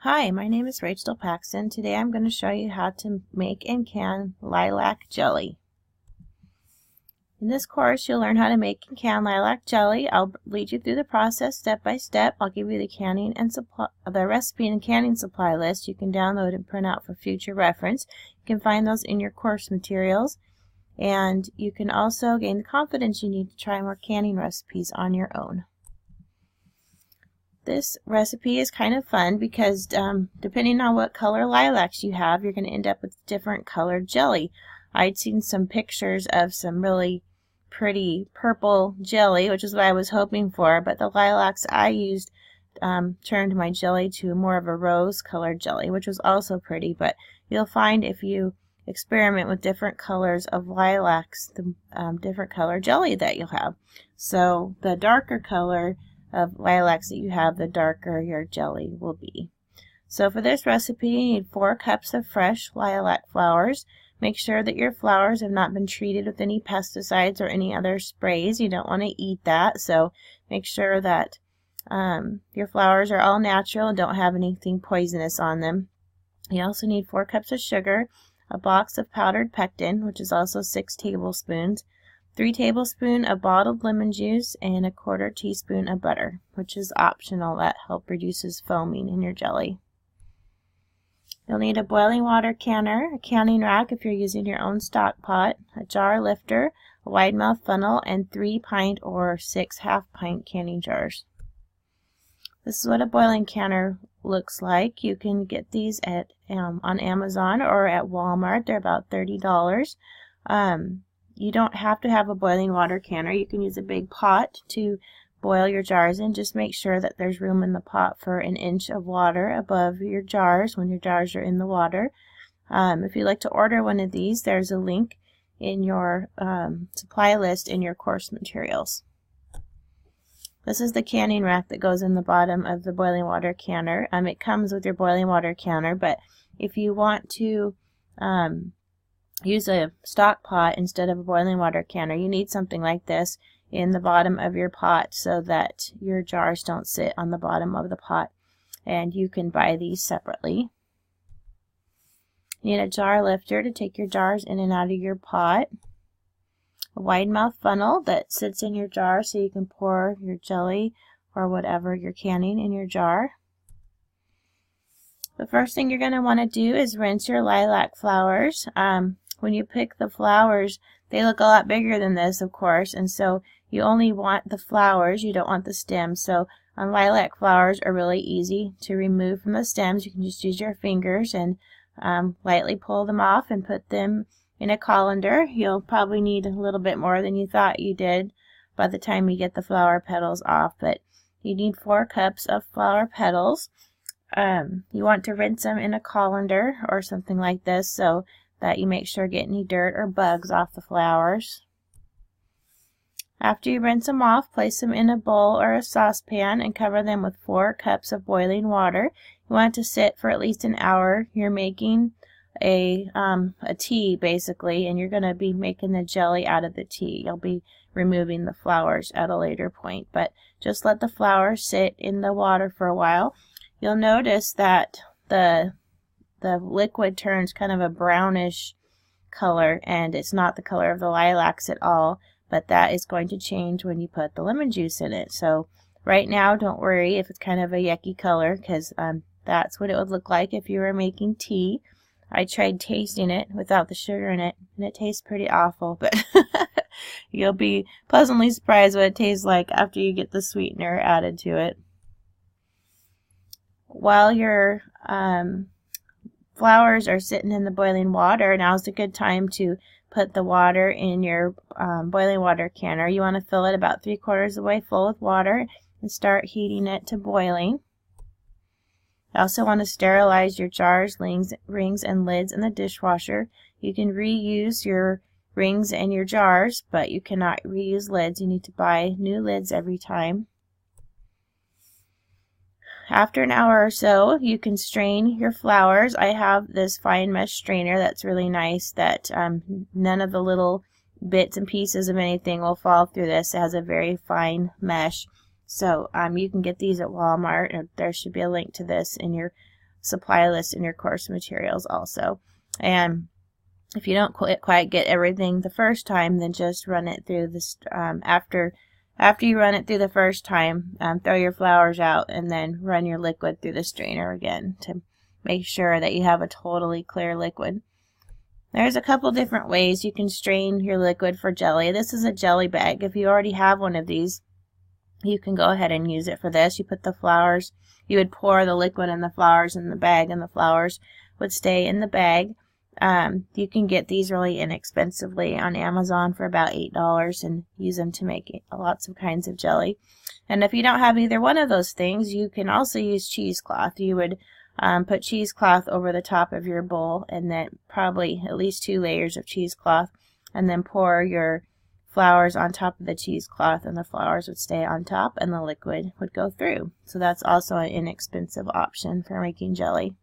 Hi, my name is Rachel Paxton. Today I'm going to show you how to make and can lilac jelly. In this course you'll learn how to make and can lilac jelly. I'll lead you through the process step by step. I'll give you the recipe and canning supply list you can download and print out for future reference. You can find those in your course materials, and you can also gain the confidence you need to try more canning recipes on your own. This recipe is kind of fun because depending on what color lilacs you have, you're going to end up with different colored jelly. I'd seen some pictures of some really pretty purple jelly, which is what I was hoping for, but the lilacs I used turned my jelly to more of a rose colored jelly, which was also pretty. But you'll find if you experiment with different colors of lilacs, the different color jelly that you'll have. So the darker color of lilacs that you have, the darker your jelly will be. So for this recipe you need 4 cups of fresh lilac flowers. Make sure that your flowers have not been treated with any pesticides or any other sprays. You don't want to eat that, so make sure that your flowers are all natural and don't have anything poisonous on them. You also need 4 cups of sugar, a box of powdered pectin, which is also 6 tablespoons, 3 tablespoons of bottled lemon juice, and a 1/4 teaspoon of butter, which is optional. That helps reduces foaming in your jelly. You'll need a boiling water canner, a canning rack if you're using your own stock pot, a jar lifter, a wide mouth funnel, and 3 pint or 6 half-pint canning jars. This is what a boiling canner looks like. You can get these at on Amazon or at Walmart. They're about $30. You don't have to have a boiling water canner. You can use a big pot to boil your jars in. Just make sure that there's room in the pot for 1 inch of water above your jars when your jars are in the water. If you'd like to order one of these, there's a link in your supply list in your course materials. This is the canning rack that goes in the bottom of the boiling water canner. It comes with your boiling water canner, but if you want to use a stock pot instead of a boiling water canner, you need something like this in the bottom of your pot so that your jars don't sit on the bottom of the pot, and you can buy these separately. You need a jar lifter to take your jars in and out of your pot, a wide mouth funnel that sits in your jar so you can pour your jelly or whatever you're canning in your jar. The first thing you're going to want to do is rinse your lilac flowers. When you pick the flowers, they look a lot bigger than this, of course, and so you only want the flowers, you don't want the stems. So lilac flowers are really easy to remove from the stems. You can just use your fingers and lightly pull them off and put them in a colander. You'll probably need a little bit more than you thought you did by the time you get the flower petals off, but you need 4 cups of flower petals. You want to rinse them in a colander or something like this so that you make sure to get any dirt or bugs off the flowers. After you rinse them off, place them in a bowl or a saucepan and cover them with 4 cups of boiling water. You want it to sit for at least an hour. You're making a tea basically, and you're going to be making the jelly out of the tea. You'll be removing the flowers at a later point, but just let the flowers sit in the water for a while. You'll notice that the liquid turns kind of a brownish color, and it's not the color of the lilacs at all, but that is going to change when you put the lemon juice in it. So right now, don't worry if it's kind of a yucky color, because that's what it would look like if you were making tea. I tried tasting it without the sugar in it, and it tastes pretty awful, but you'll be pleasantly surprised what it tastes like after you get the sweetener added to it. While your flowers are sitting in the boiling water, now's a good time to put the water in your boiling water canner. You want to fill it about 3/4 of the way full with water and start heating it to boiling. You also want to sterilize your jars, rings, and lids in the dishwasher. You can reuse your rings and your jars, but you cannot reuse lids. You need to buy new lids every time. After an hour or so, you can strain your flowers. I have this fine mesh strainer that's really nice that none of the little bits and pieces of anything will fall through this. It has a very fine mesh. So you can get these at Walmart, or there should be a link to this in your supply list in your course materials also. And if you don't quite get everything the first time, then just run it through this after you run it through the first time, throw your flowers out and then run your liquid through the strainer again to make sure that you have a totally clear liquid. There's a couple different ways you can strain your liquid for jelly. This is a jelly bag. If you already have one of these, you can go ahead and use it for this. You put the flowers, you would pour the liquid in the flowers in the bag, and the flowers would stay in the bag. You can get these really inexpensively on Amazon for about $8 and use them to make lots of kinds of jelly. And if you don't have either one of those things, you can also use cheesecloth. You would put cheesecloth over the top of your bowl, and then probably at least 2 layers of cheesecloth, and then pour your flowers on top of the cheesecloth, and the flowers would stay on top and the liquid would go through. So that's also an inexpensive option for making jelly.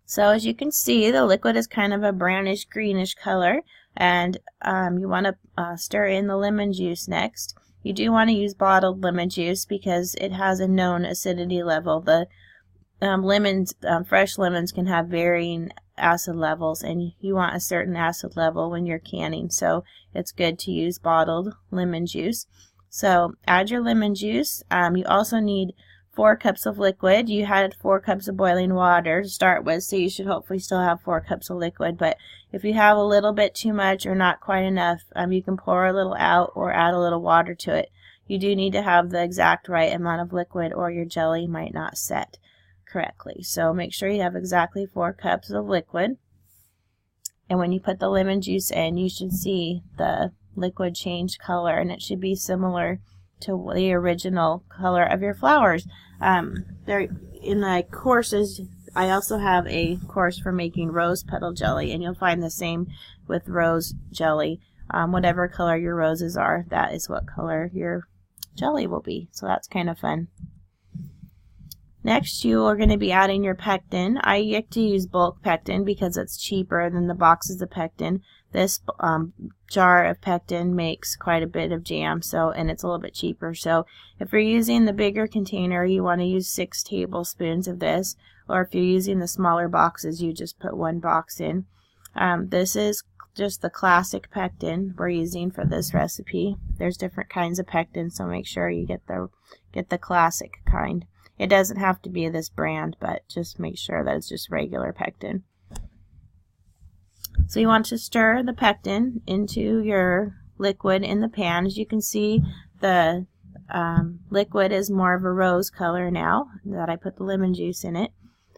So as you can see, the liquid is kind of a brownish greenish color, and you want to stir in the lemon juice next. You do want to use bottled lemon juice because it has a known acidity level. The fresh lemons can have varying acid levels, and you want a certain acid level when you're canning, so it's good to use bottled lemon juice. So add your lemon juice. You also need 4 cups of liquid. You had 4 cups of boiling water to start with, so you should hopefully still have 4 cups of liquid. But if you have a little bit too much or not quite enough, you can pour a little out or add a little water to it. You do need to have the exact right amount of liquid or your jelly might not set correctly. So make sure you have exactly 4 cups of liquid. And when you put the lemon juice in, you should see the liquid change color, and it should be similar to the original color of your flowers. There in the courses, I also have a course for making rose petal jelly, and you'll find the same with rose jelly. Whatever color your roses are, that is what color your jelly will be. So that's kind of fun. Next, you are going to be adding your pectin. I like to use bulk pectin because it's cheaper than the boxes of pectin. This jar of pectin makes quite a bit of jam, and it's a little bit cheaper. So if you're using the bigger container, you want to use 6 tablespoons of this, or if you're using the smaller boxes, you just put 1 box in. This is just the classic pectin we're using for this recipe. There's different kinds of pectin, so make sure you get the classic kind. It doesn't have to be this brand, but just make sure that it's just regular pectin. So you want to stir the pectin into your liquid in the pan. As you can see, the liquid is more of a rose color now that I put the lemon juice in it.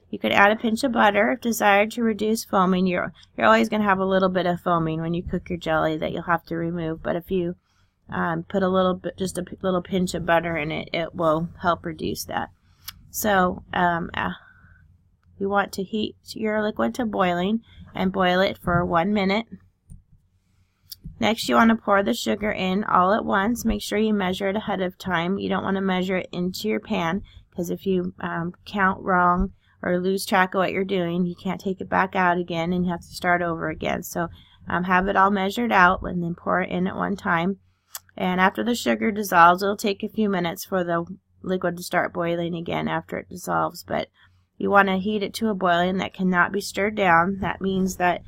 You could add a pinch of butter if desired to reduce foaming. You're always going to have a little bit of foaming when you cook your jelly that you'll have to remove, but if you put just a little pinch of butter in it, it will help reduce that. So you want to heat your liquid to boiling and boil it for 1 minute. Next, you want to pour the sugar in all at once. Make sure you measure it ahead of time. You don't want to measure it into your pan, because if you count wrong or lose track of what you're doing, you can't take it back out again and you have to start over again. So have it all measured out and then pour it in at one time. And after the sugar dissolves, it'll take a few minutes for the liquid to start boiling again after it dissolves, but you want to heat it to a boiling that cannot be stirred down. That means that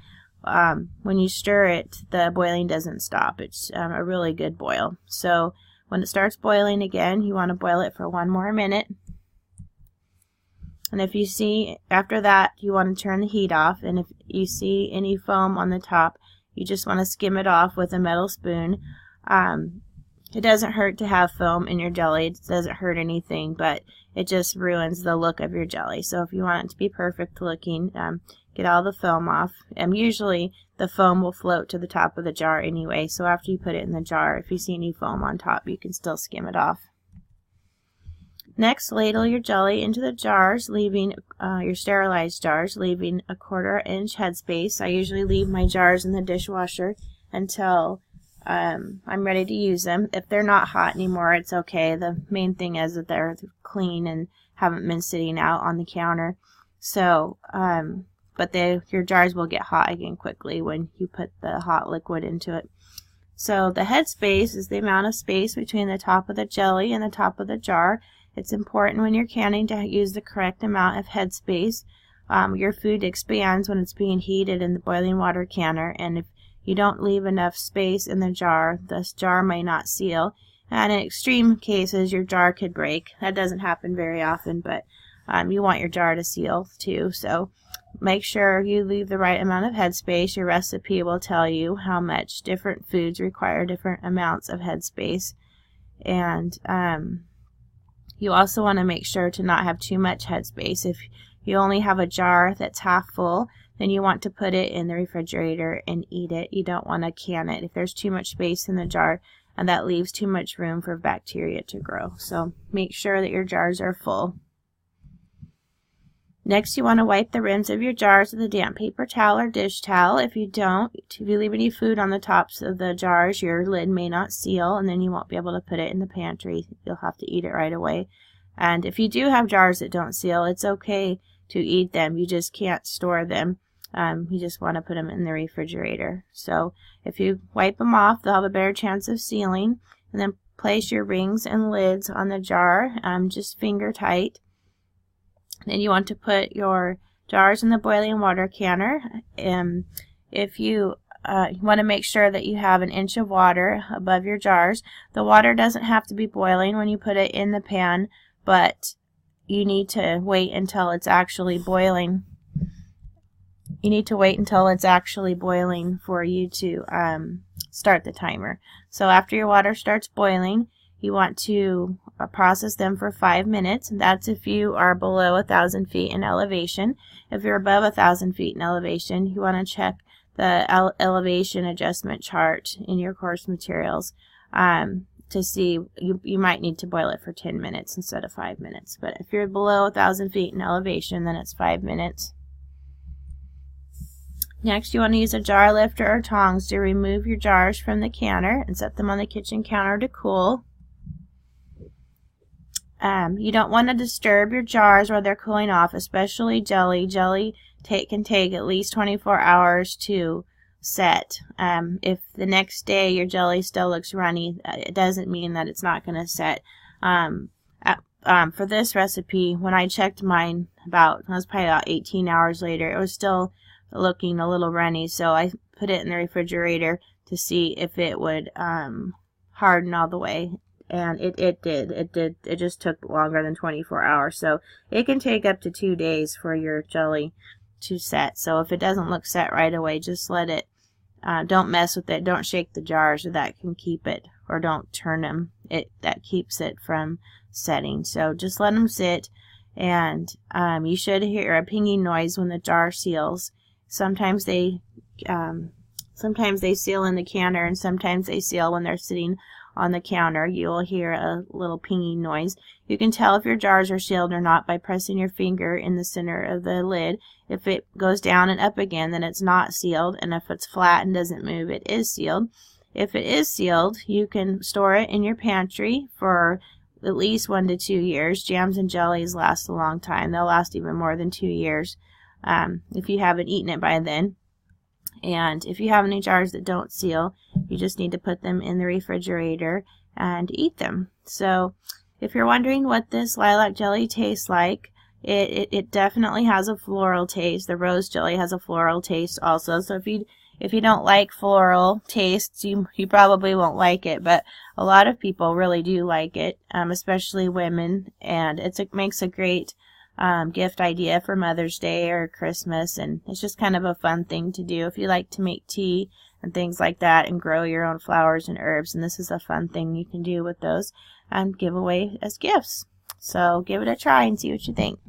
when you stir it, the boiling doesn't stop. It's a really good boil. So when it starts boiling again, you want to boil it for 1 more minute. And if you see after that, you want to turn the heat off, and if you see any foam on the top, you just want to skim it off with a metal spoon. It doesn't hurt to have foam in your jelly. It doesn't hurt anything, but it just ruins the look of your jelly. So if you want it to be perfect looking, get all the foam off. Usually the foam will float to the top of the jar anyway, so after you put it in the jar, if you see any foam on top, you can still skim it off. Next, ladle your jelly into the jars, leaving your sterilized jars, leaving a 1/4 inch headspace. I usually leave my jars in the dishwasher until I'm ready to use them. If they're not hot anymore, it's okay. The main thing is that they're clean and haven't been sitting out on the counter. So, but your jars will get hot again quickly when you put the hot liquid into it. So the head space is the amount of space between the top of the jelly and the top of the jar. It's important when you're canning to use the correct amount of headspace. Your food expands when it's being heated in the boiling water canner, and if you don't leave enough space in the jar, this jar may not seal, and in extreme cases your jar could break. That doesn't happen very often, but you want your jar to seal too, so make sure you leave the right amount of headspace. Your recipe will tell you how much different foods require different amounts of headspace, and you also want to make sure to not have too much headspace. If you only have a jar that's half full, then you want to put it in the refrigerator and eat it. You don't want to can it if there's too much space in the jar, and that leaves too much room for bacteria to grow. So make sure that your jars are full. Next, you want to wipe the rims of your jars with a damp paper towel or dish towel. If you leave any food on the tops of the jars, your lid may not seal, and then you won't be able to put it in the pantry. You'll have to eat it right away. And if you do have jars that don't seal, it's okay to eat them. You just can't store them. You just want to put them in the refrigerator. So if you wipe them off, they'll have a better chance of sealing. And then place your rings and lids on the jar, just finger tight. Then you want to put your jars in the boiling water canner. If you want to make sure that you have 1 inch of water above your jars. The water doesn't have to be boiling when you put it in the pan, but you need to wait until it's actually boiling. You need to wait until it's actually boiling for you to start the timer. So after your water starts boiling, you want to process them for 5 minutes. That's if you are below 1,000 feet in elevation. If you're above 1,000 feet in elevation, you want to check the elevation adjustment chart in your course materials to see you might need to boil it for 10 minutes instead of 5 minutes. But if you're below 1,000 feet in elevation, then it's 5 minutes. Next, you want to use a jar lifter or tongs to remove your jars from the canner and set them on the kitchen counter to cool. You don't want to disturb your jars while they're cooling off, especially jelly. Jelly can take at least 24 hours to set. If the next day your jelly still looks runny, it doesn't mean that it's not going to set. For this recipe, when I checked mine, it was probably about 18 hours later, it was still looking a little runny, so I put it in the refrigerator to see if it would harden all the way. And it did. It just took longer than 24 hours. So it can take up to 2 days for your jelly to set. So if it doesn't look set right away, just let it. Don't mess with it. Don't shake the jars, or that can keep it. Or don't turn them. That keeps it from setting. So just let them sit. And you should hear a pinging noise when the jar seals. Sometimes they seal in the canner, and sometimes they seal when they're sitting on the counter. You will hear a little pinging noise. You can tell if your jars are sealed or not by pressing your finger in the center of the lid. If it goes down and up again, then it's not sealed, and if it's flat and doesn't move, it is sealed. If it is sealed, you can store it in your pantry for at least 1 to 2 years. Jams and jellies last a long time. They'll last even more than 2 years if you haven't eaten it by then. And if you have any jars that don't seal, you just need to put them in the refrigerator and eat them. So if you're wondering what this lilac jelly tastes like, it definitely has a floral taste. The rose jelly has a floral taste also. So if you don't like floral tastes, you probably won't like it. But a lot of people really do like it, especially women. And it makes a great gift idea for Mother's Day or Christmas, and it's just kind of a fun thing to do if you like to make tea and things like that and grow your own flowers and herbs. And this is a fun thing you can do with those and give away as gifts. So give it a try and see what you think.